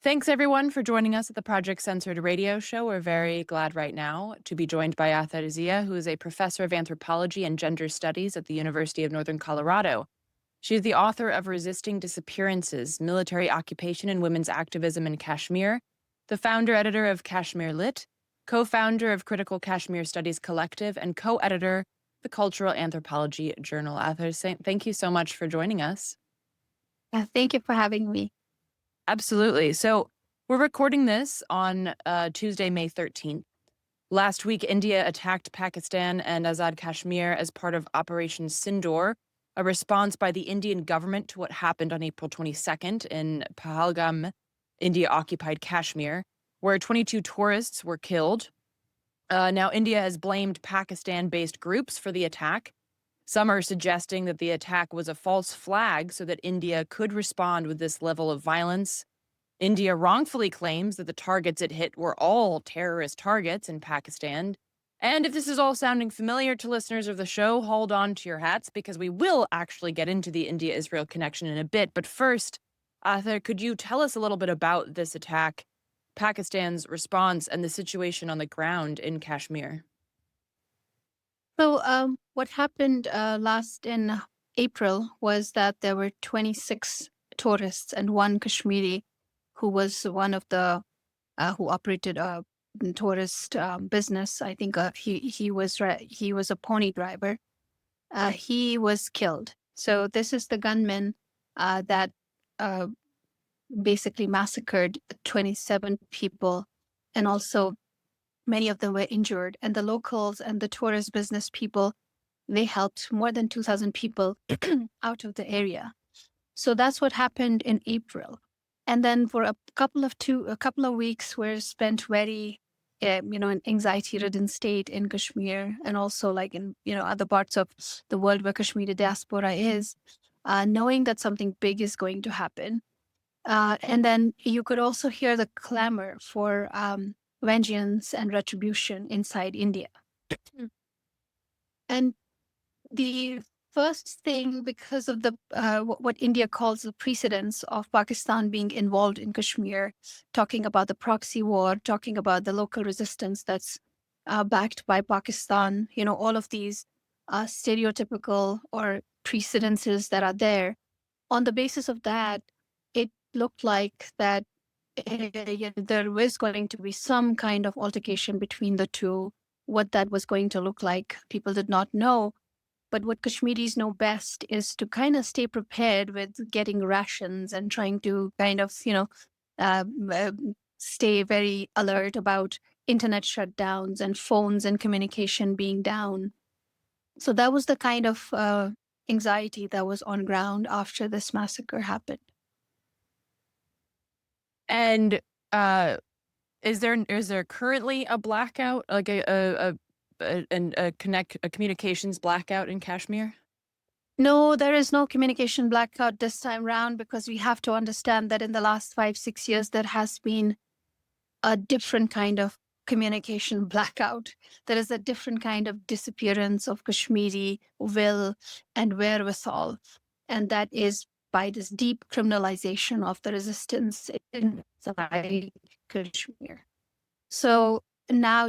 Thanks, everyone, for joining us at the Project Censored Radio Show. We're very glad right now to be joined by Ather Zia, who is a professor of anthropology and gender studies at the University of Northern Colorado. She is the author of Resisting Disappearances, Military Occupation and Women's Activism in Kashmir, the founder-editor of Kashmir Lit, co-founder of Critical Kashmir Studies Collective, and co-editor of the Cultural Anthropology Journal. Ather, thank you so much for joining us. Thank you for having me. Absolutely. So we're recording this on Tuesday, May 13th. Last week, India attacked Pakistan and Azad Kashmir as part of Operation Sindoor, a response by the Indian government to what happened on April 22nd in Pahalgam, India-occupied Kashmir, where 22 tourists were killed. Now, India has blamed Pakistan-based groups for the attack. Some are suggesting that the attack was a false flag so that India could respond with this level of violence. India wrongfully claims that the targets it hit were all terrorist targets in Pakistan. And if this is all sounding familiar to listeners of the show, hold on to your hats because we will actually get into the India-Israel connection in a bit. But first, Ather, could you tell us a little bit about this attack, Pakistan's response, and the situation on the ground in Kashmir? So what happened last in April was that there were 26 tourists and one Kashmiri who was one of the who operated a tourist business. I think he was a pony driver. He was killed. So this is the gunman that basically massacred 27 people, and also many of them were injured. And the locals and the tourist business people, they helped more than 2,000 people out of the area. So that's what happened in April. And then for a couple of weeks were spent very, an anxiety-ridden state in Kashmir, and also like in, other parts of the world where Kashmiri diaspora is, knowing that something big is going to happen. And then you could also hear the clamor for vengeance and retribution inside India. And the first thing, because of the what India calls the precedence of Pakistan being involved in Kashmir, talking about the proxy war, talking about the local resistance that's backed by Pakistan, all of these stereotypical or precedences that are there. On the basis of that, it looked like that there was going to be some kind of altercation between the two. What that was going to look like, people did not know. But what Kashmiris know best is to kind of stay prepared with getting rations and trying to kind of, stay very alert about internet shutdowns and phones and communication being down. So that was the kind of anxiety that was on ground after this massacre happened. And is there currently a blackout, like a communications blackout in Kashmir? No, there is no communication blackout this time round, because we have to understand that in the last 5-6 years, there has been a different kind of communication blackout. There is a different kind of disappearance of Kashmiri will and wherewithal. And that is by this deep criminalization of the resistance inside Kashmir. So now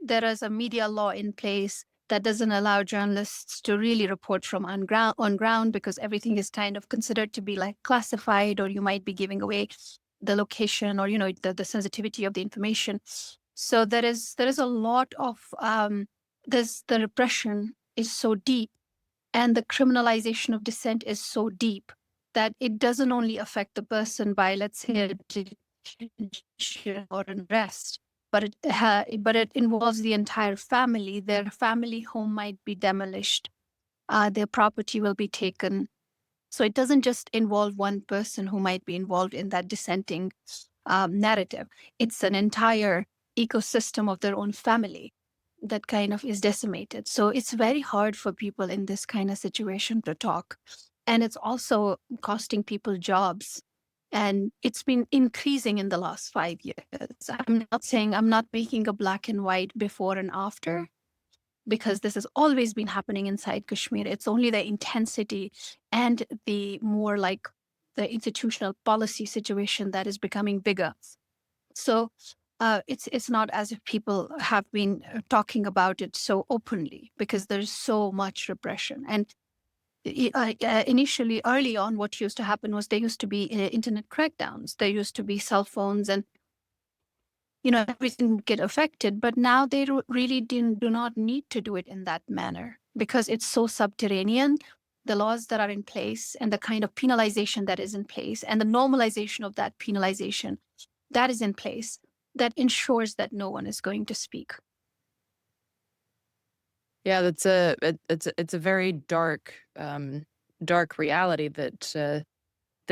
there is a media law in place that doesn't allow journalists to really report from on ground, because everything is kind of considered to be like classified, or you might be giving away the location, or the sensitivity of the information. So there is a lot of the repression is so deep, and the criminalization of dissent is so deep that it doesn't only affect the person by, let's say, detention or arrest, but it involves the entire family. Their family home might be demolished. Their property will be taken. So it doesn't just involve one person who might be involved in that dissenting narrative. It's an entire ecosystem of their own family that kind of is decimated. So it's very hard for people in this kind of situation to talk. And it's also costing people jobs. And it's been increasing in the last 5 years. I'm not making a black and white before and after, because this has always been happening inside Kashmir. It's only the intensity and the more like the institutional policy situation that is becoming bigger. So it's not as if people have been talking about it so openly because there's so much repression. And initially, early on, what used to happen was there used to be internet crackdowns. There used to be cell phones, and everything get affected. But now they really do not need to do it in that manner because it's so subterranean. The laws that are in place and the kind of penalization that is in place and the normalization of that penalization that is in place that ensures that no one is going to speak. Yeah, it's a very dark reality that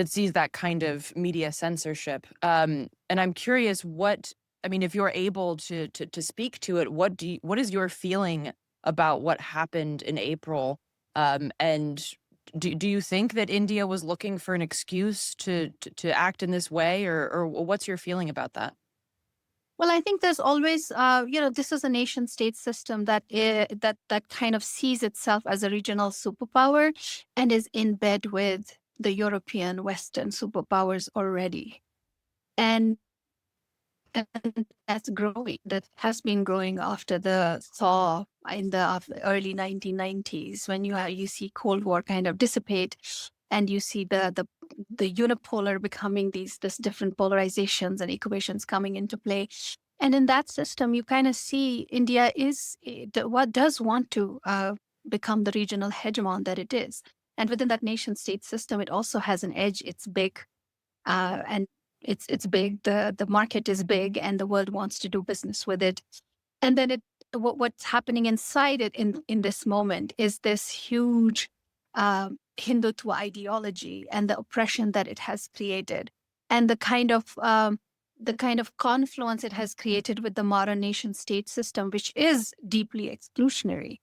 sees that kind of media censorship. And I'm curious, if you're able to speak to it, what is your feeling about what happened in April? And do you think that India was looking for an excuse to act in this way, or what's your feeling about that? Well, I think there's always, this is a nation state system that kind of sees itself as a regional superpower and is in bed with the European Western superpowers already. And that's growing. That has been growing after the thaw in the early 1990s, when you see Cold War kind of dissipate, and you see the unipolar becoming this different polarizations and equations coming into play. And in that system, you kind of see India what does want to become the regional hegemon that it is. And within that nation state system, it also has an edge. It's big, and it's big. The market is big, and the world wants to do business with it. And then what's happening inside it in this moment is this huge Hindutva ideology and the oppression that it has created, and the kind of confluence it has created with the modern nation state system, which is deeply exclusionary.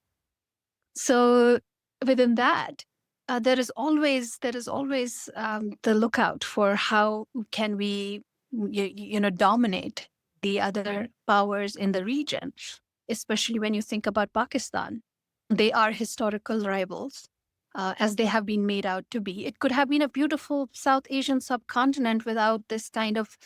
So within that, there is always the lookout for how can we dominate the other powers in the region, especially when you think about Pakistan. They are historical rivals, as they have been made out to be. It could have been a beautiful South Asian subcontinent without this kind of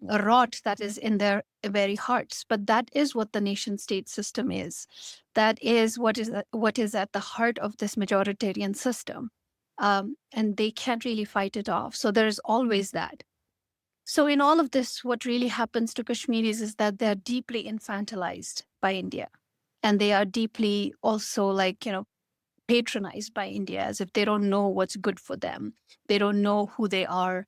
rot that is in their very hearts. But that is what the nation state system is. That is what is at the heart of this majoritarian system. And they can't really fight it off. So there's always that. So in all of this, what really happens to Kashmiris is that they're deeply infantilized by India. And they are deeply also patronized by India, as if they don't know what's good for them. They don't know who they are.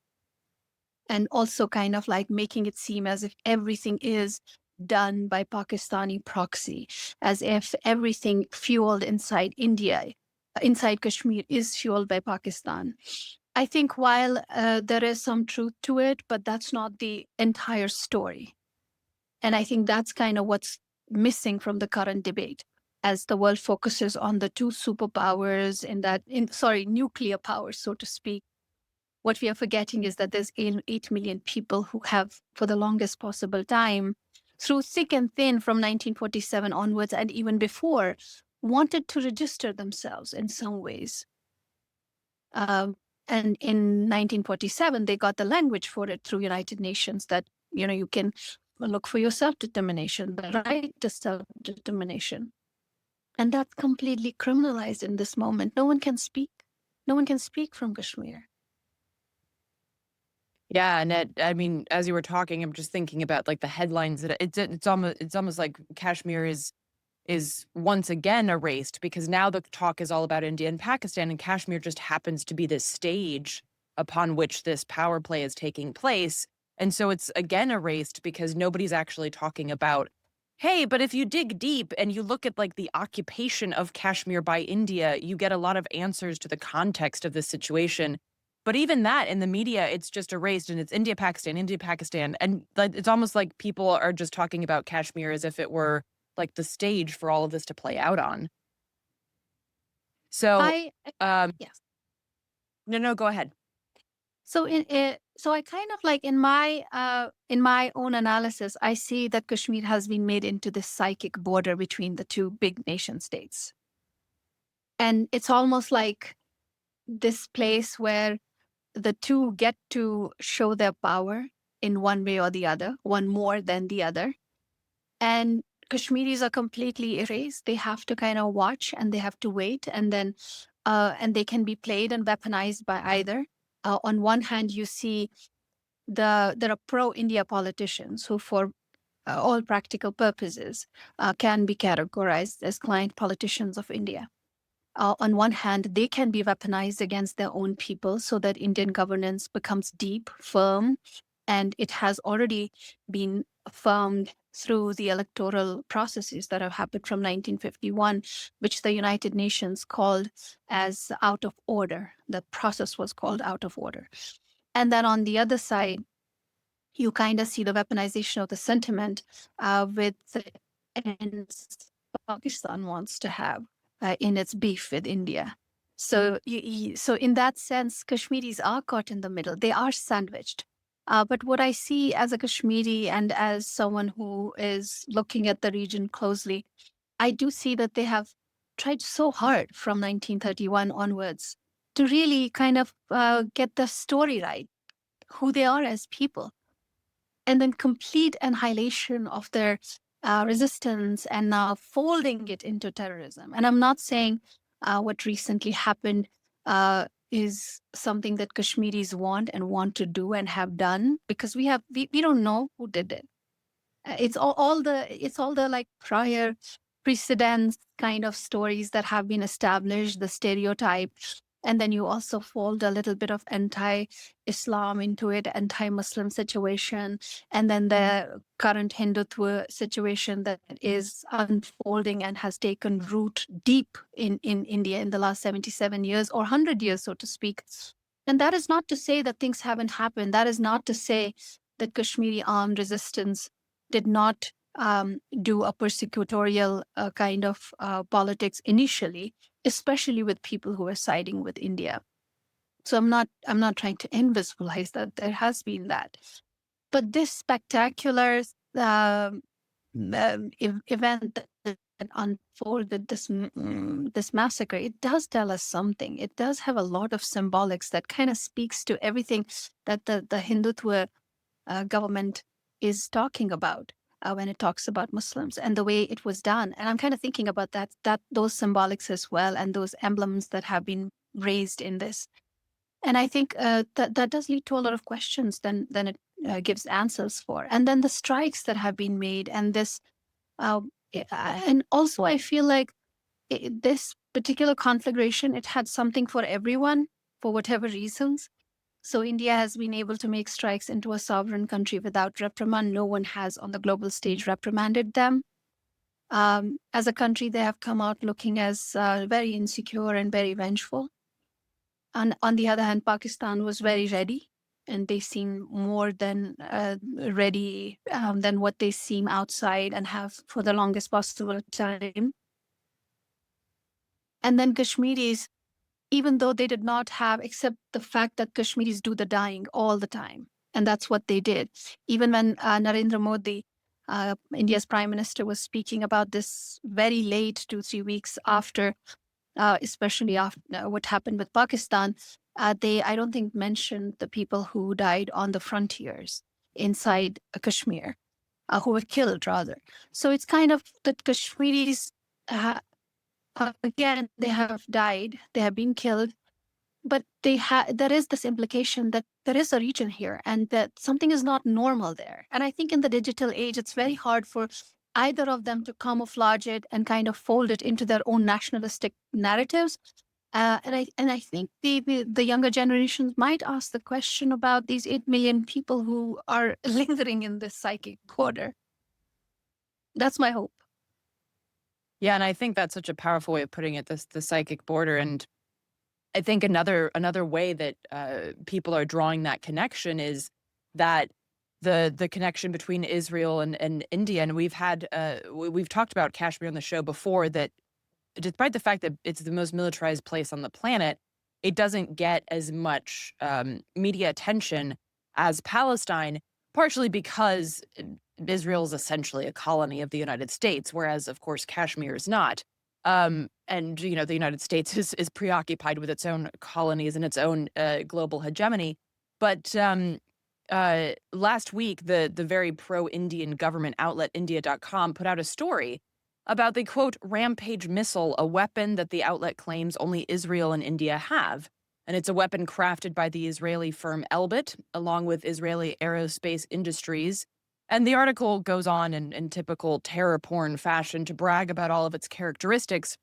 And also kind of like making it seem as if everything is done by Pakistani proxy, as if everything fueled inside India, inside Kashmir, is fueled by Pakistan. I think while there is some truth to it, but that's not the entire story. And I think that's kind of what's missing from the current debate, as the world focuses on the two superpowers nuclear powers, so to speak. What we are forgetting is that there's 8 million people who have, for the longest possible time, through thick and thin from 1947 onwards and even before, wanted to register themselves in some ways. And in 1947, they got the language for it through United Nations that, you can look for your self-determination, the right to self-determination. And that's completely criminalized in this moment. No one can speak. No one can speak from Kashmir. Yeah, and as you were talking, I'm just thinking about like the headlines that it's almost like Kashmir is once again erased, because now the talk is all about India and Pakistan, and Kashmir just happens to be this stage upon which this power play is taking place. And so it's again erased because nobody's actually talking about, hey, but if you dig deep and you look at like the occupation of Kashmir by India, you get a lot of answers to the context of this situation. But even that in the media, it's just erased, and it's India, Pakistan, India, Pakistan. And like, it's almost like people are just talking about Kashmir as if it were like the stage for all of this to play out on. So, Yes. no, go ahead. So so I kind of like in my own analysis, I see that Kashmir has been made into this psychic border between the two big nation states. And it's almost like this place where the two get to show their power in one way or the other, one more than the other. And Kashmiris are completely erased. They have to kind of watch and they have to wait, and then and they can be played and weaponized by either. On one hand, you see there are pro-India politicians who, for all practical purposes, can be categorized as client politicians of India. On one hand, they can be weaponized against their own people so that Indian governance becomes deep, firm, and it has already been affirmed through the electoral processes that have happened from 1951, which the United Nations called as out of order. The process was called out of order. And then on the other side, you kind of see the weaponization of the sentiment with the ends Pakistan wants to have in its beef with India. So, so in that sense, Kashmiris are caught in the middle. They are sandwiched. But what I see as a Kashmiri and as someone who is looking at the region closely, I do see that they have tried so hard from 1931 onwards to really kind of get the story right, who they are as people, and then complete annihilation of their resistance and now folding it into terrorism. And I'm not saying what recently happened is something that Kashmiris want to do and have done, because we don't know who did it. It's all the like prior precedents kind of stories that have been established, the stereotype. And then you also fold a little bit of anti-Islam into it, anti-Muslim situation, and then the current Hindutva situation that is unfolding and has taken root deep in India in the last 77 years or 100 years, so to speak. And that is not to say that things haven't happened. That is not to say that Kashmiri armed resistance did not do a persecutorial kind of politics initially, especially with people who are siding with India. So I'm not trying to invisibilize that there has been that, but this spectacular event that unfolded, this massacre, it does tell us something. It does have a lot of symbolics that kind of speaks to everything that the Hindutva government is talking about when it talks about Muslims and the way it was done. And I'm kind of thinking about that those symbolics as well, and those emblems that have been raised in this. And I think that does lead to a lot of questions than it gives answers for. And then the strikes that have been made, and this, and also I feel like this particular conflagration, it had something for everyone for whatever reasons. So India has been able to make strikes into a sovereign country without reprimand. No one has on the global stage reprimanded them. As a country, they have come out looking as very insecure and very vengeful. And on the other hand, Pakistan was very ready, and they seem more than ready than what they seem outside and have for the longest possible time. And then Kashmiris, even though they did not have, except the fact that Kashmiris do the dying all the time. And that's what they did. Even when Narendra Modi, India's prime minister, was speaking about this very late, 2-3 weeks after, especially after what happened with Pakistan, they, I don't think, mentioned the people who died on the frontiers inside Kashmir, who were killed rather. So it's kind of that Kashmiris, again, they have died, they have been killed, but there is this implication that there is a region here and that something is not normal there. And I think in the digital age, it's very hard for either of them to camouflage it and kind of fold it into their own nationalistic narratives. And I think the younger generations might ask the question about these 8 million people who are lingering in this psychic border. That's my hope. Yeah, and I think that's such a powerful way of putting it, the psychic border. And I think another way that people are drawing that connection is that the connection between Israel and India. And we've talked about Kashmir on the show before, that despite the fact that it's the most militarized place on the planet, it doesn't get as much media attention as Palestine, partially because Israel is essentially a colony of the United States, whereas, of course, Kashmir is not. And the United States is preoccupied with its own colonies and its own global hegemony. But last week, the very pro-Indian government outlet India.com put out a story about the quote rampage missile, a weapon that the outlet claims only Israel and India have. And it's a weapon crafted by the Israeli firm Elbit, along with Israeli aerospace industries. And the article goes on in typical terror porn fashion to brag about all of its characteristics.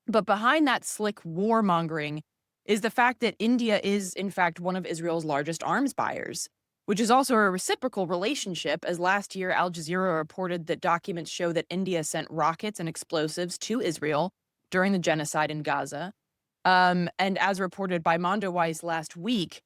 But behind that slick warmongering is the fact that India is, in fact, one of Israel's largest arms buyers, which is also a reciprocal relationship, as last year Al Jazeera reported that documents show that India sent rockets and explosives to Israel during the genocide in Gaza. And as reported by Mondoweiss last week,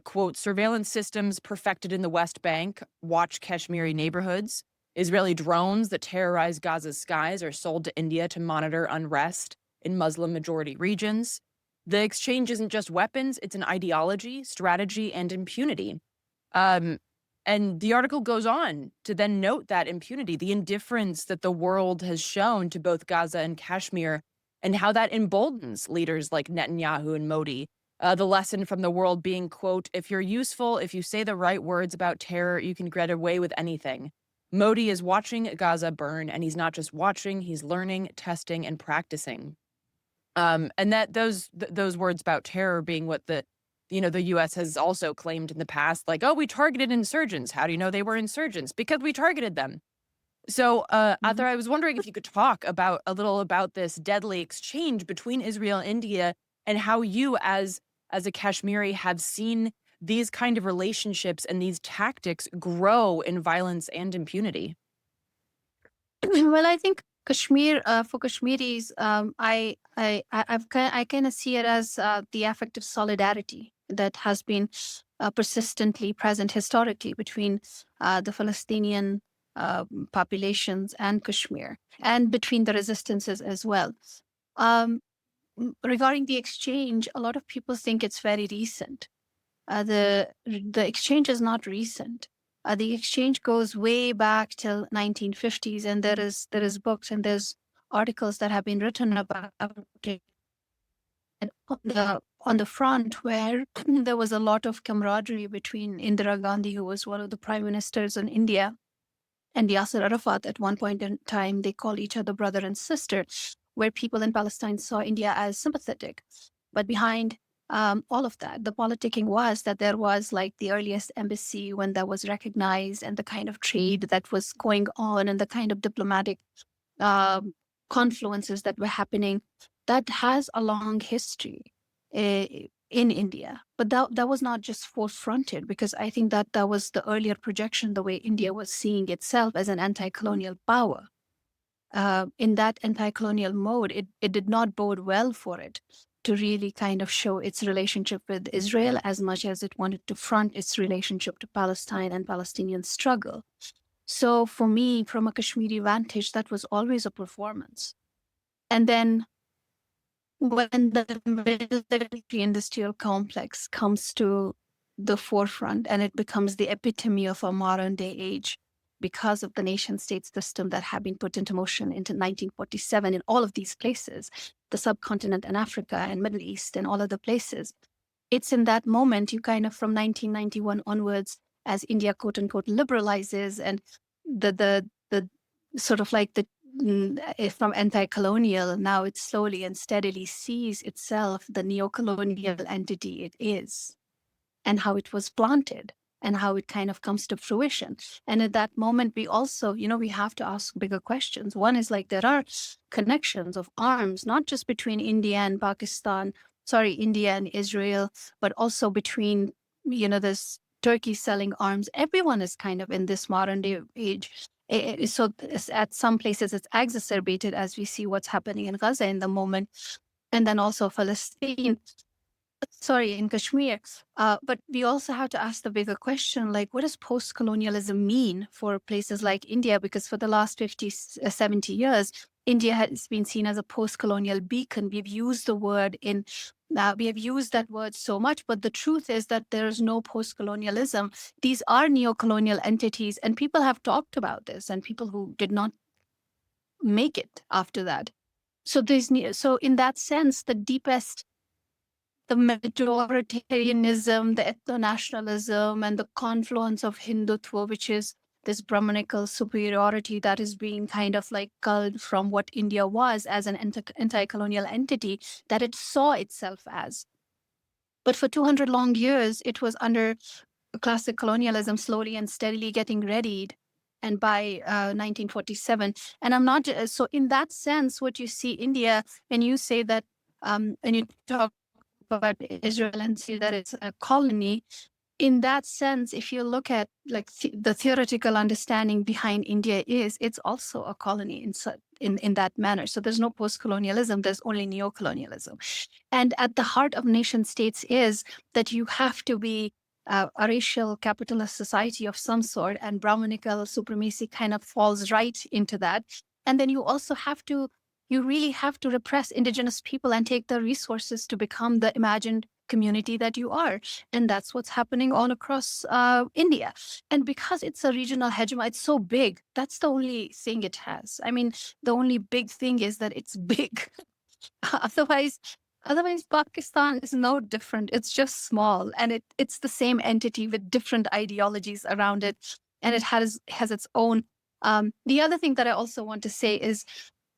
quote, surveillance systems perfected in the West Bank watch Kashmiri neighborhoods. Israeli drones that terrorize Gaza's skies are sold to India to monitor unrest in Muslim majority regions. The exchange isn't just weapons, it's an ideology, strategy, and impunity. And the article goes on to then note that impunity, the indifference that the world has shown to both Gaza and Kashmir, and how that emboldens leaders like Netanyahu and Modi. The lesson from the world being, quote, if you're useful, if you say the right words about terror, you can get away with anything. Modi is watching Gaza burn, and he's not just watching, he's learning, testing, and practicing. And that those words about terror being what the U.S. has also claimed in the past, like, oh, we targeted insurgents. How do you know they were insurgents? Because we targeted them. So, Ather, I was wondering if you could talk a little about this deadly exchange between Israel and India, and how you, as a Kashmiri, have seen these kind of relationships and these tactics grow in violence and impunity. Well, I think Kashmir, for Kashmiris, I kind of see it as the affective solidarity that has been persistently present historically between the Palestinian populations and Kashmir, and between the resistances as well. Um, Regarding the exchange, a lot of people think it's very recent. The exchange is not recent. The exchange goes way back till 1950s, and there is books and there's articles that have been written about it. And on the front, where there was a lot of camaraderie between Indira Gandhi, who was one of the prime ministers in India, and Yasser Arafat. At one point in time, they called each other brother and sister, where people in Palestine saw India as sympathetic. But behind all of that, the politicking was that there was like the earliest embassy when that was recognized, and the kind of trade that was going on, and the kind of diplomatic confluences that were happening, that has a long history in India. But that was not just forefronted, because I think that was the earlier projection, the way India was seeing itself as an anti-colonial power. In that anti-colonial mode, it did not bode well for it to really kind of show its relationship with Israel as much as it wanted to front its relationship to Palestine and Palestinian struggle. So for me, from a Kashmiri vantage, that was always a performance. And then when the military-industrial complex comes to the forefront, and it becomes the epitome of a modern day age, because of the nation-state system that had been put into motion into 1947 in all of these places, the subcontinent and Africa and Middle East and all other places. It's in that moment, you kind of, from 1991 onwards, as India, quote unquote, liberalizes, and the sort of like the from anti-colonial, now it slowly and steadily sees itself the neo-colonial entity it is, and how it was planted, and how it kind of comes to fruition. And at that moment, we also, we have to ask bigger questions. One is like, there are connections of arms, not just between India and India and Israel, but also between, this Turkey selling arms. Everyone is kind of in this modern day age. So at some places it's exacerbated, as we see what's happening in Gaza in the moment, and then also Palestine. In Kashmir. But we also have to ask the bigger question, like, what does post-colonialism mean for places like India? Because for the last 50, 70 years, India has been seen as a post-colonial beacon. We have used that word so much, but the truth is that there is no post-colonialism. These are neo-colonial entities, and people have talked about this, and people who did not make it after that. So so in that sense, the majoritarianism, the ethno-nationalism, and the confluence of Hindutva, which is this Brahmanical superiority that is being kind of like culled from what India was as an anti-colonial entity that it saw itself as. But for 200 long years, it was under classic colonialism, slowly and steadily getting readied. And by 1947, and I'm not so in that sense, what you see India when you say that, when you talk about Israel and say that it's a colony, in that sense, if you look at like the theoretical understanding behind India is it's also a colony in that manner. So there's no post-colonialism, there's only neo-colonialism. And at the heart of nation states is that you have to be a racial capitalist society of some sort, and Brahmanical supremacy kind of falls right into that. And then you also you really have to repress indigenous people and take the resources to become the imagined community that you are. And that's what's happening all across India. And because it's a regional hegemony, it's so big. That's the only thing it has. I mean, the only big thing is that it's big. Otherwise, Pakistan is no different. It's just small, and it's the same entity with different ideologies around it, and it has its own. The other thing that I also want to say is,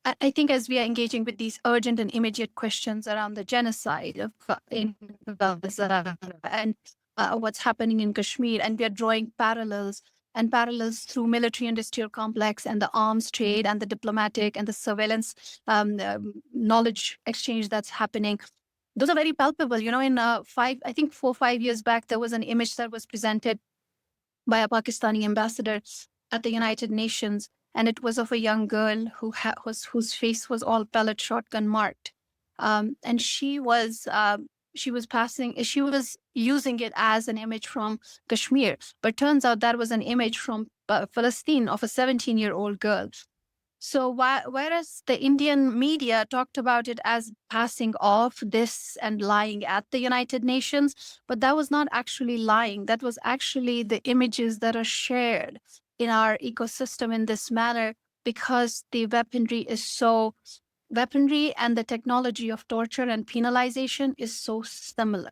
I think as we are engaging with these urgent and immediate questions around the genocide of in Gaza and what's happening in Kashmir, and we are drawing parallels through military industrial complex and the arms trade and the diplomatic and the surveillance knowledge exchange that's happening. Those are very palpable. You know, in 4 or 5 years back, there was an image that was presented by a Pakistani ambassador at the United Nations, and it was of a young girl whose face was all pellet shotgun marked, and she was using it as an image from Kashmir, but turns out that was an image from Palestine of a 17-year-old girl. So whereas the Indian media talked about it as passing off this and lying at the United Nations, but that was not actually lying. That was actually the images that are shared in our ecosystem in this manner, because the weaponry and the technology of torture and penalization is so similar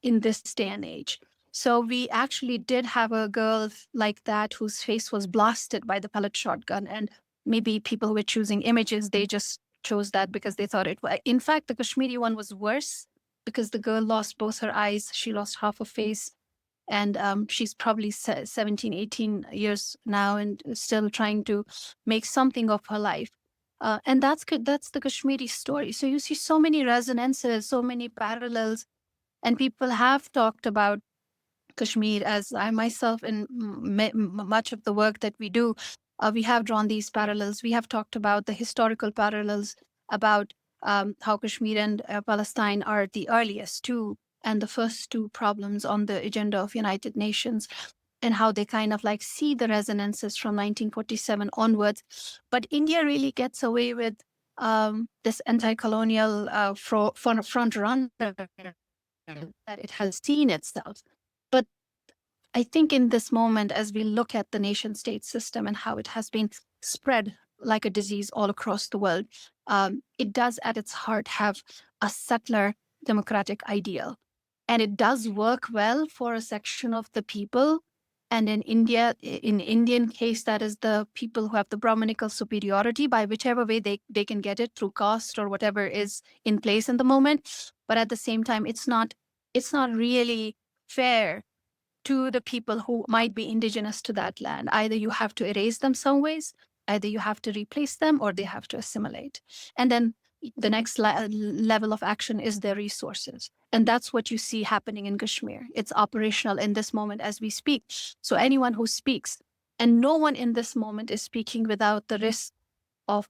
in this day and age. So we actually did have a girl like that whose face was blasted by the pellet shotgun, and maybe people who were choosing images, they just chose that because they thought it was. In fact, the Kashmiri one was worse because the girl lost both her eyes. She lost half a face, and she's probably 17, 18 years now and still trying to make something of her life. And that's the Kashmiri story. So you see so many resonances, so many parallels, and people have talked about Kashmir, as I myself in much of the work that we do, we have drawn these parallels. We have talked about the historical parallels about how Kashmir and Palestine are the earliest two and the first two problems on the agenda of United Nations, and how they kind of like see the resonances from 1947 onwards. But India really gets away with this anti-colonial front runner that it has seen itself. But I think in this moment, as we look at the nation state system and how it has been spread like a disease all across the world, it does at its heart have a subtler democratic ideal. And it does work well for a section of the people. And in India, in Indian case, that is the people who have the Brahmanical superiority by whichever way they can get it, through caste or whatever is in place in the moment. But at the same time, it's not really fair to the people who might be indigenous to that land. Either you have to erase them some ways, either you have to replace them, or they have to assimilate. And then the next level of action is their resources. And that's what you see happening in Kashmir. It's operational in this moment as we speak. So anyone who speaks, and no one in this moment is speaking without the risk of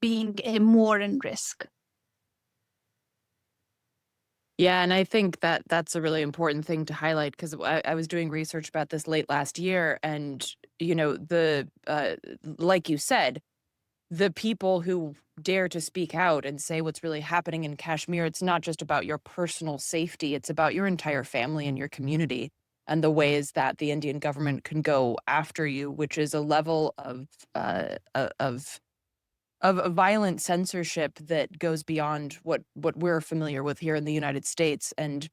being more in risk. Yeah, and I think that that's a really important thing to highlight, because I was doing research about this late last year, and like you said, the people who dare to speak out and say what's really happening in Kashmir, it's not just about your personal safety, it's about your entire family and your community, and the ways that the Indian government can go after you, which is a level of of violent censorship that goes beyond what we're familiar with here in the United States and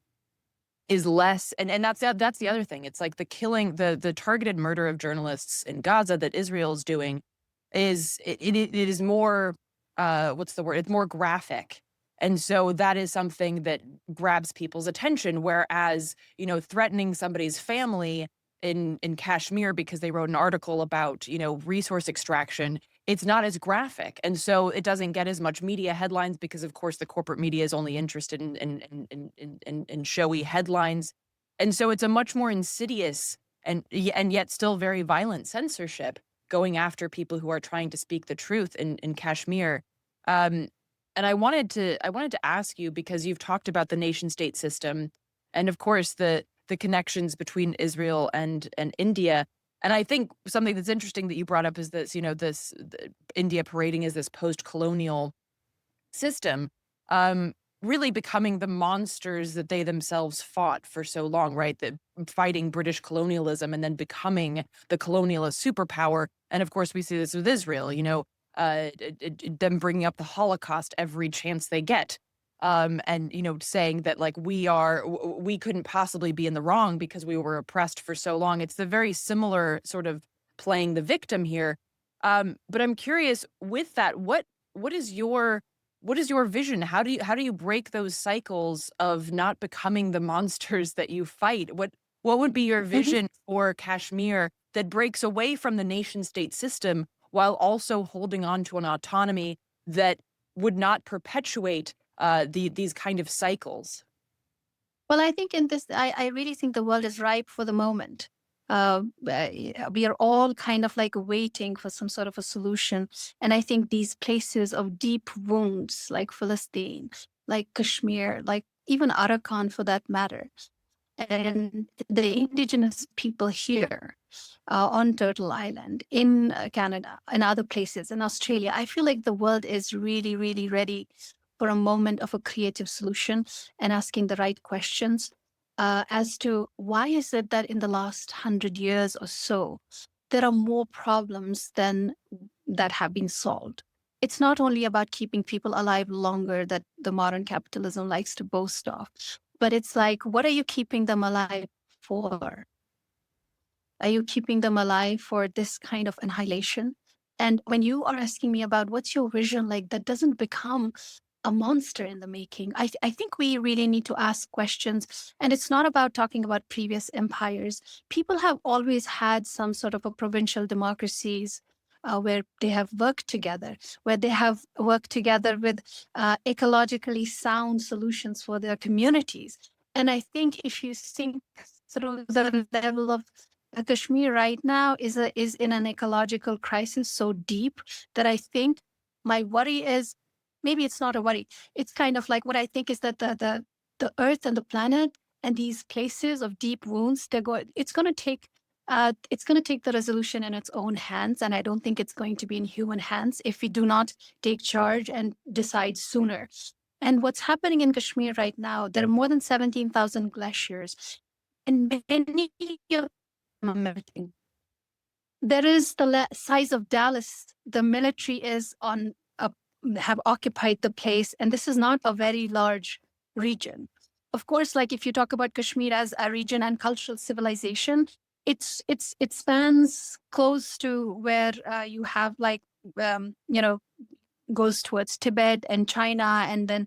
is less and that's the other thing. It's like the killing, the targeted murder of journalists in Gaza that Israel's doing it is more, what's the word? It's more graphic. And so that is something that grabs people's attention, whereas, threatening somebody's family in Kashmir because they wrote an article about, resource extraction, it's not as graphic. And so it doesn't get as much media headlines because, of course, the corporate media is only interested in showy headlines. And so it's a much more insidious and yet still very violent censorship going after people who are trying to speak the truth in Kashmir. Um, and I wanted to ask you because you've talked about the nation state system, and of course the connections between Israel and India. And I think something that's interesting that you brought up is this, India parading as this post-colonial system, um, really becoming the monsters that they themselves fought for so long, right? That fighting British colonialism and then becoming the colonialist superpower. And of course, we see this with Israel, them bringing up the Holocaust every chance they get. And saying that like we couldn't possibly be in the wrong because we were oppressed for so long. It's the very similar sort of playing the victim here. But I'm curious with that, what is your what is your vision? How do you break those cycles of not becoming the monsters that you fight? What would be your Mhm. vision for Kashmir that breaks away from the nation state system while also holding on to an autonomy that would not perpetuate these kind of cycles? Well, I think in this, I really think the world is ripe for the moment. We are all kind of like waiting for some sort of a solution. And I think these places of deep wounds, like Palestine, like Kashmir, like even Arakan for that matter, and the indigenous people here on Turtle Island, in Canada, and other places, in Australia, I feel like the world is really, really ready for a moment of a creative solution and asking the right questions as to why is it that in the last 100 years or so, there are more problems than that have been solved. It's not only about keeping people alive longer that the modern capitalism likes to boast of, but it's like, what are you keeping them alive for? Are you keeping them alive for this kind of annihilation? And when you are asking me about what's your vision, like that doesn't become a monster in the making. I think we really need to ask questions. And it's not about talking about previous empires. People have always had some sort of a provincial democracies where they have worked together, where they have worked together with ecologically sound solutions for their communities. And I think if you think through the level of Kashmir right now is in an ecological crisis so deep that I think my worry is, maybe it's not a worry. It's kind of like what I think is that the Earth and the planet and these places of deep wounds, it's going to take the resolution in its own hands, and I don't think it's going to be in human hands if we do not take charge and decide sooner. And what's happening in Kashmir right now, there are more than 17,000 glaciers, and many of melting. There is the size of Dallas. The military is on have occupied the place, and this is not a very large region. Of course, like if you talk about Kashmir as a region and cultural civilization, it spans close to where you have like goes towards Tibet and China, and then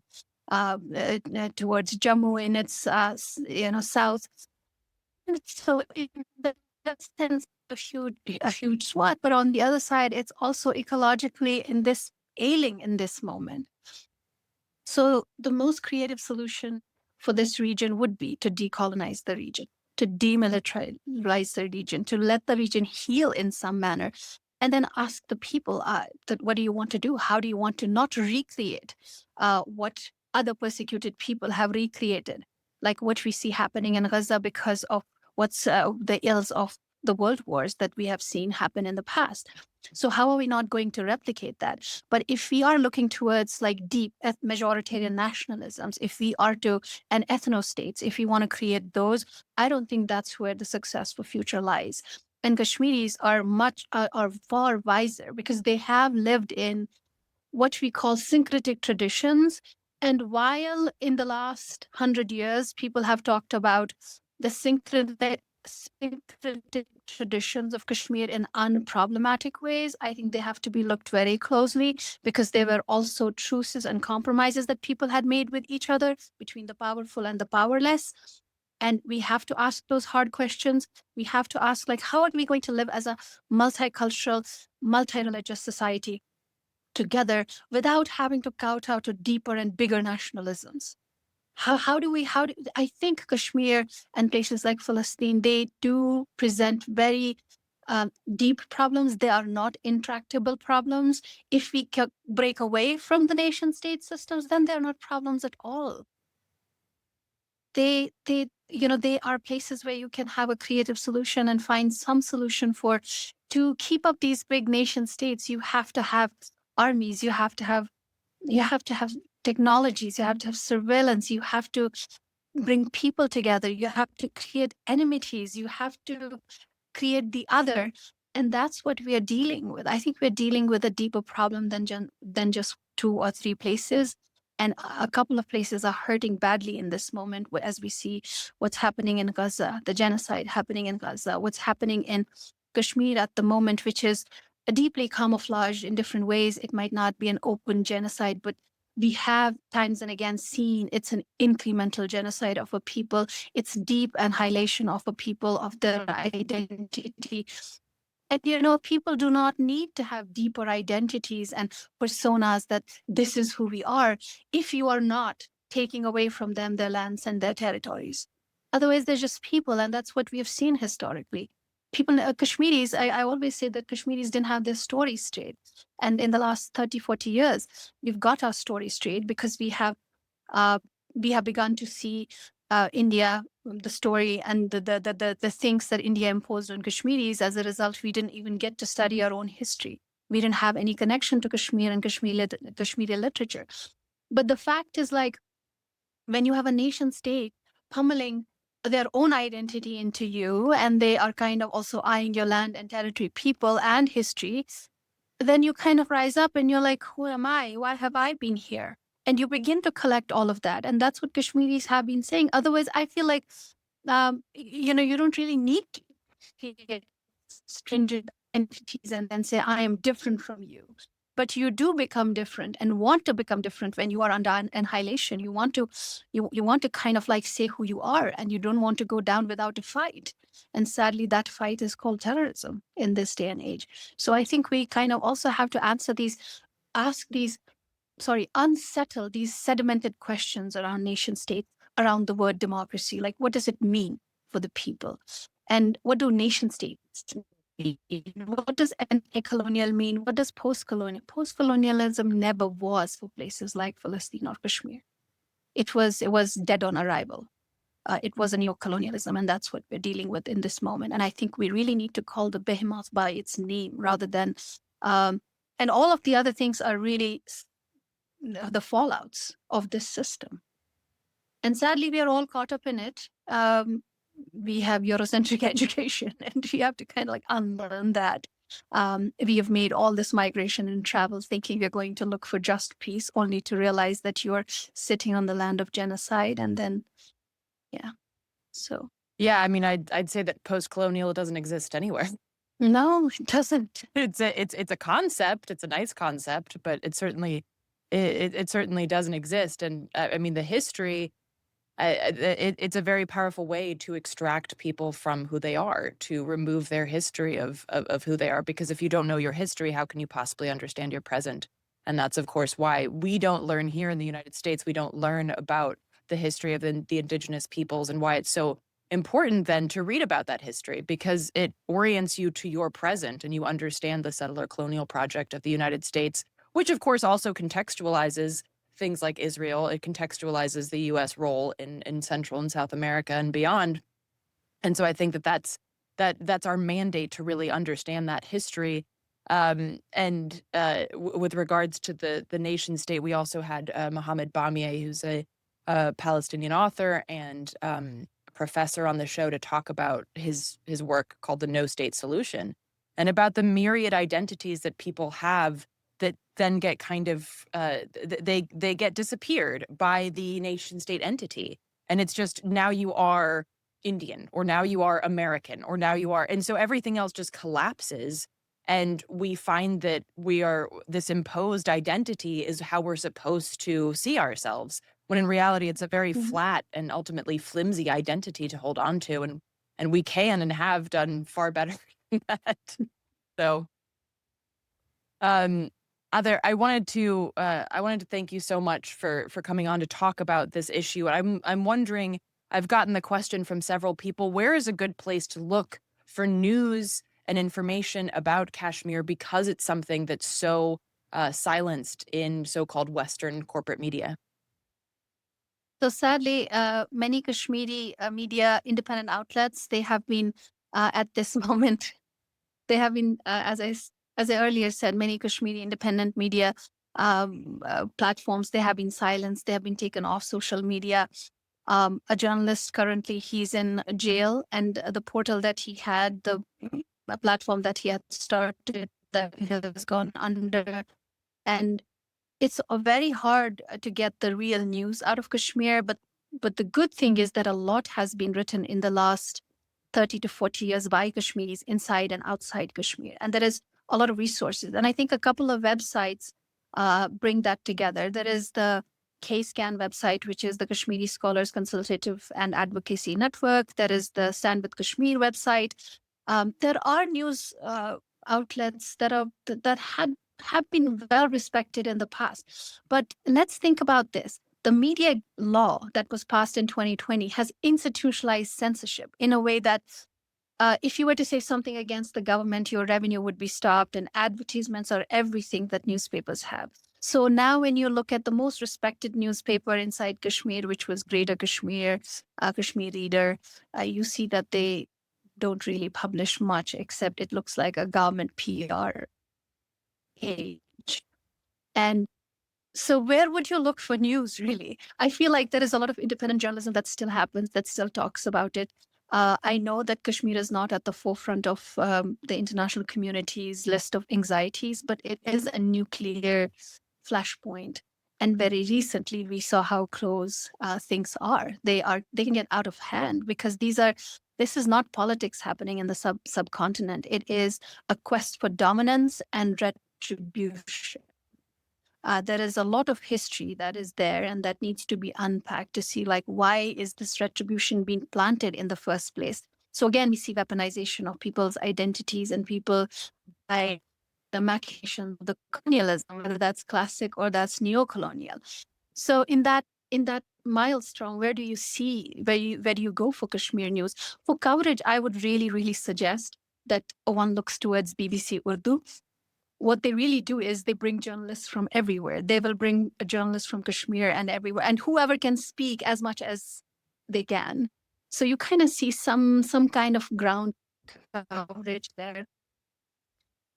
towards Jammu in its south. So in that sense, a huge swath. But on the other side, it's also ecologically in this ailing in this moment. So the most creative solution for this region would be to decolonize the region, to demilitarize the region, to let the region heal in some manner, and then ask the people that what do you want to do? How do you want to not recreate what other persecuted people have recreated, like what we see happening in Gaza because of what's the ills of the world wars that we have seen happen in the past. So how are we not going to replicate that? But if we are looking towards like deep majoritarian nationalisms, if we are to and ethno states, if we want to create those, I don't think that's where the success for future lies. And Kashmiris are far wiser because they have lived in what we call syncretic traditions. And while in the last 100 years, people have talked about the syncretic traditions of Kashmir in unproblematic ways, I think they have to be looked very closely, because there were also truces and compromises that people had made with each other between the powerful and the powerless. And we have to ask those hard questions. We have to ask, like, how are we going to live as a multicultural, multi-religious society together without having to kowtow to deeper and bigger nationalisms? I think Kashmir and places like Palestine, they do present very deep problems. They are not intractable problems. If we break away from the nation state systems, then they're not problems at all. They are places where you can have a creative solution and find some solution for. To keep up these big nation states, you have to have armies, you have to have technologies, you have to have surveillance, you have to bring people together, you have to create enmities, you have to create the other. And that's what we are dealing with. I think we're dealing with a deeper problem than just 2 or 3 places. And a couple of places are hurting badly in this moment, as we see what's happening in Gaza, the genocide happening in Gaza, what's happening in Kashmir at the moment, which is deeply camouflaged in different ways. It might not be an open genocide, but we have times and again seen it's an incremental genocide of a people. It's deep annihilation of a people, of their identity. And people do not need to have deeper identities and personas that this is who we are if you are not taking away from them their lands and their territories. Otherwise, they're just people, and that's what we have seen historically. People, Kashmiris, I always say that Kashmiris didn't have their story straight. And in the last 30, 40 years, we've got our story straight, because uh, we have begun to see India, the story and the things that India imposed on Kashmiris. As a result, we didn't even get to study our own history. We didn't have any connection to Kashmir and Kashmiri literature. But the fact is, like, when you have a nation state pummeling their own identity into you, and they are kind of also eyeing your land and territory, people and history, then you kind of rise up and you're like, who am I? Why have I been here? And you begin to collect all of that. And that's what Kashmiris have been saying. Otherwise, I feel like, you don't really need to create stringent entities and then say, I am different from you. But you do become different and want to become different when you are under annihilation. You want to kind of like say who you are, and you don't want to go down without a fight. And sadly, that fight is called terrorism in this day and age. So I think we kind of also have to unsettle these sedimented questions around nation states, around the word democracy. Like, what does it mean for the people? And what do nation states mean? What does anti-colonial mean? What does post-colonial? Post-colonialism never was for places like Palestine or Kashmir. It was dead on arrival. It was a neo-colonialism, and that's what we're dealing with in this moment. And I think we really need to call the behemoth by its name rather than, and all of the other things are really the fallouts of this system. And sadly, we are all caught up in it. We have Eurocentric education, and we have to kind of like unlearn that. We have made all this migration and travel thinking we're going to look for just peace, only to realize that you're sitting on the land of genocide. And then, yeah. So. Yeah, I mean, I'd say that post-colonial doesn't exist anywhere. No, it doesn't. It's a concept. It's a nice concept, but it certainly doesn't exist. And I mean, the history, it's a very powerful way to extract people from who they are, to remove their history of who they are. Because if you don't know your history, how can you possibly understand your present? And that's, of course, why we don't learn here in the United States. We don't learn about the history of the indigenous peoples, and why it's so important then to read about that history, because it orients you to your present and you understand the settler colonial project of the United States, which of course also contextualizes things like Israel. It contextualizes the US role in Central and South America and beyond. And so I think that's our mandate, to really understand that history. With regards to the nation state, we also had Mohammed Bamieh, who's a Palestinian author and professor, on the show to talk about his work called The No State Solution, and about the myriad identities that people have that then get kind of they get disappeared by the nation state entity, and it's just now you are Indian, or now you are American, or now you are, and so everything else just collapses, and we find that we are this imposed identity is how we're supposed to see ourselves, when in reality it's a very Mhm. flat and ultimately flimsy identity to hold on to, and we can and have done far better than that. So um, Other, I wanted to thank you so much for coming on to talk about this issue. I'm wondering, I've gotten the question from several people, where is a good place to look for news and information about Kashmir, because it's something that's so silenced in so-called Western corporate media? So sadly, many Kashmiri media independent outlets, they have been at this moment, they have been, as I earlier said, many Kashmiri independent media platforms, they have been silenced. They have been taken off social media. A journalist currently, he's in jail, and the portal that he had, the platform that he had started, that has gone under. And it's very hard to get the real news out of Kashmir. But the good thing is that a lot has been written in the last 30 to 40 years by Kashmiris inside and outside Kashmir. And there is a lot of resources. And I think a couple of websites bring that together. There is the KSCAN website, which is the Kashmiri Scholars Consultative and Advocacy Network. There is the Stand with Kashmir website. There are news outlets that have been well respected in the past. But let's think about this. The media law that was passed in 2020 has institutionalized censorship in a way that if you were to say something against the government, your revenue would be stopped, and advertisements are everything that newspapers have. So now, when you look at the most respected newspaper inside Kashmir, which was Greater Kashmir, Kashmir Reader, you see that they don't really publish much, except it looks like a government PR page. And so, where would you look for news, really? I feel like there is a lot of independent journalism that still happens, that still talks about it. I know that Kashmir is not at the forefront of the international community's list of anxieties, but it is a nuclear flashpoint. And very recently, we saw how close things are. They can get out of hand, because this is not politics happening in the subcontinent. It is a quest for dominance and retribution. There is a lot of history that is there, and that needs to be unpacked to see, like, why is this retribution being planted in the first place? So again, we see weaponization of people's identities and people by the machination of the colonialism, whether that's classic or that's neo-colonial. So in that milestone, where do you see, where do you go for Kashmir news? For coverage, I would really, really suggest that one looks towards BBC Urdu. What they really do is they bring journalists from everywhere. They will bring a journalist from Kashmir and everywhere, and whoever can speak as much as they can. So you kind of see some kind of ground coverage there.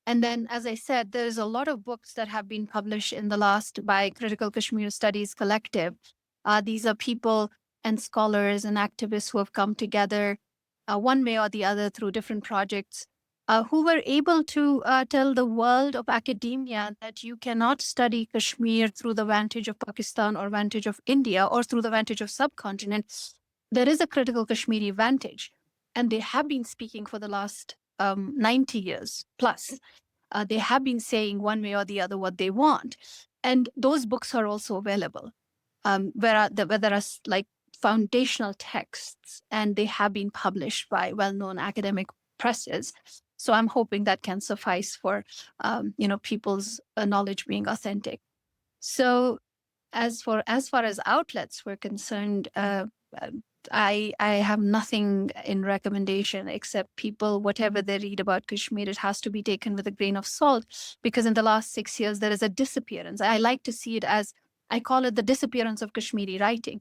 And then, as I said, there's a lot of books that have been published in the last by Critical Kashmir Studies Collective. These are people and scholars and activists who have come together one way or the other through different projects, who were able to tell the world of academia that you cannot study Kashmir through the vantage of Pakistan or vantage of India or through the vantage of subcontinent. There is a critical Kashmiri vantage, and they have been speaking for the last 90 years plus. They have been saying one way or the other what they want. And those books are also available, where there are like foundational texts, and they have been published by well-known academic presses. So I'm hoping that can suffice for people's knowledge being authentic. So as far as outlets were concerned, uh, I have nothing in recommendation except people, whatever they read about Kashmir, it has to be taken with a grain of salt, because in the last 6 years there is a disappearance. I like to see it as, I call it the disappearance of Kashmiri writing.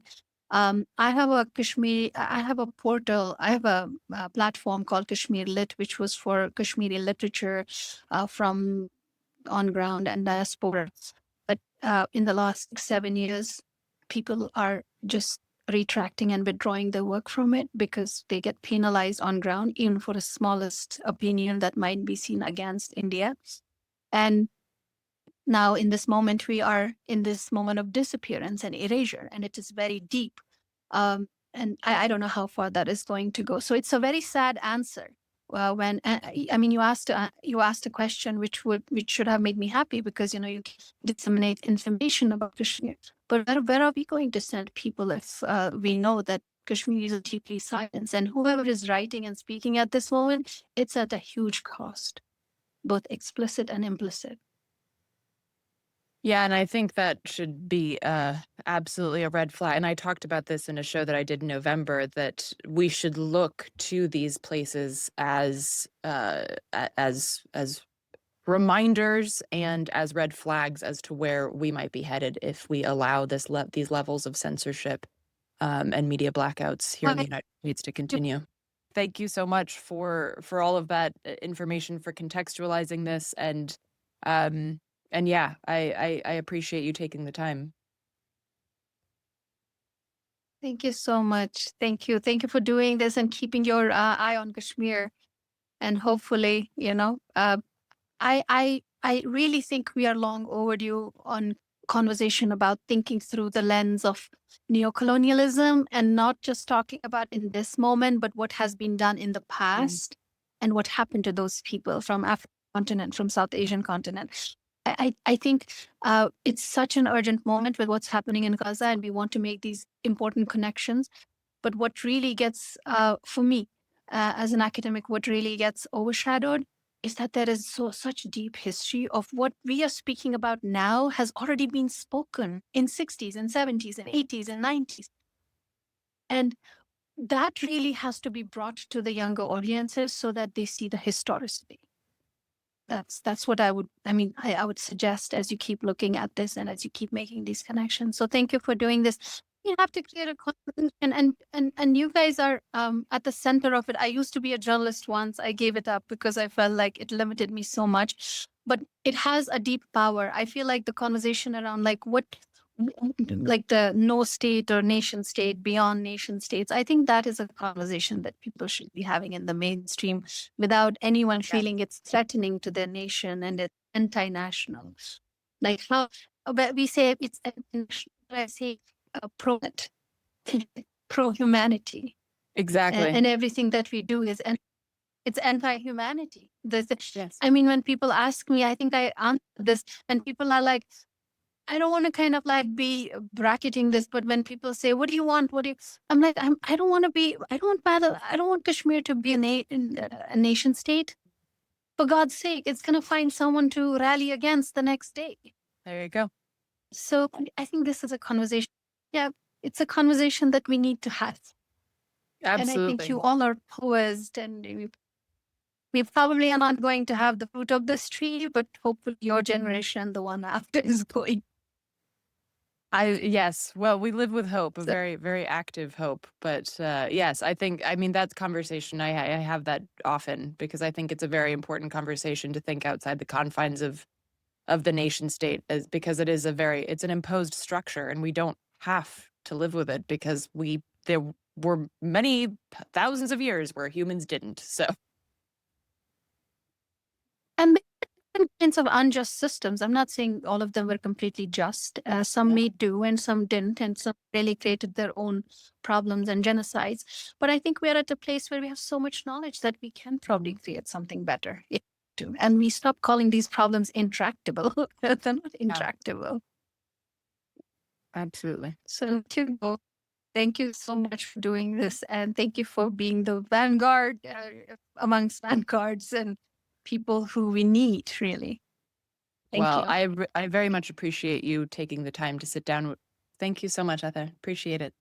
I have a portal, I have a platform called Kashmir Lit, which was for Kashmiri literature from on ground and diaspora. But in the last 7 years, people are just retracting and withdrawing their work from it because they get penalized on ground, even for the smallest opinion that might be seen against India. And Now, in this moment, we are in this moment of disappearance and erasure, and it is very deep. And I don't know how far that is going to go. So it's a very sad answer. When I mean, you asked a question which should have made me happy, because you disseminate information about Kashmir. But where are we going to send people if we know that Kashmir is deeply silenced, and whoever is writing and speaking at this moment, it's at a huge cost, both explicit and implicit. Yeah, and I think that should be absolutely a red flag. And I talked about this in a show that I did in November, that we should look to these places as reminders and as red flags as to where we might be headed if we allow these levels of censorship and media blackouts here in the United States to continue. Thank you so much for all of that information, for contextualizing this, and yeah, I appreciate you taking the time. Thank you so much. Thank you. Thank you for doing this and keeping your eye on Kashmir. And hopefully, I really think we are long overdue on conversation about thinking through the lens of neocolonialism, and not just talking about in this moment, but what has been done in the past and what happened to those people from African continent, from South Asian continent. I think it's such an urgent moment with what's happening in Gaza, and we want to make these important connections. But what really gets, for me, as an academic, what really gets overshadowed is that there is such deep history of what we are speaking about now has already been spoken in 60s and 70s and 80s and 90s. And that really has to be brought to the younger audiences so that they see the historicity. That's what I would suggest as you keep looking at this and as you keep making these connections. So thank you for doing this. You have to create a conversation, and you guys are at the center of it. I used to be a journalist once. I gave it up because I felt like it limited me so much. But it has a deep power. I feel like the conversation around like the no state or nation state, beyond nation states, I think that is a conversation that people should be having in the mainstream without anyone feeling it's threatening to their nation and it's anti-national. Like how we say it's I say pro-net, pro-humanity. Exactly. And everything that we do is it's anti-humanity. Yes. I mean, when people ask me, I think I answer this, and people are like, I don't want to kind of like be bracketing this, but when people say, "What do you want? What do you?" I'm like, I don't want to be. I don't want Kashmir to be a nation state. For God's sake, it's going to find someone to rally against the next day. There you go. So I think this is a conversation. Yeah, it's a conversation that we need to have. Absolutely. And I think you all are poised, and we probably are not going to have the fruit of this tree, but hopefully your generation, the one after, is going. Yes. Well, we live with hope, a very, very active hope. But yes, I mean, that's conversation. I have that often because I think it's a very important conversation to think outside the confines of the nation state, because it's an imposed structure, and we don't have to live with it because there were many thousands of years where humans didn't. So. And kinds of unjust systems. I'm not saying all of them were completely just. Some may do and some didn't, and some really created their own problems and genocides. But I think we're at a place where we have so much knowledge that we can probably create something better. And we stop calling these problems intractable. They're not intractable. Absolutely. So thank you so much for doing this, and thank you for being the vanguard amongst vanguards and people who we need, really. Thank you. I very much appreciate you taking the time to sit down. Thank you so much, Ather. Appreciate it.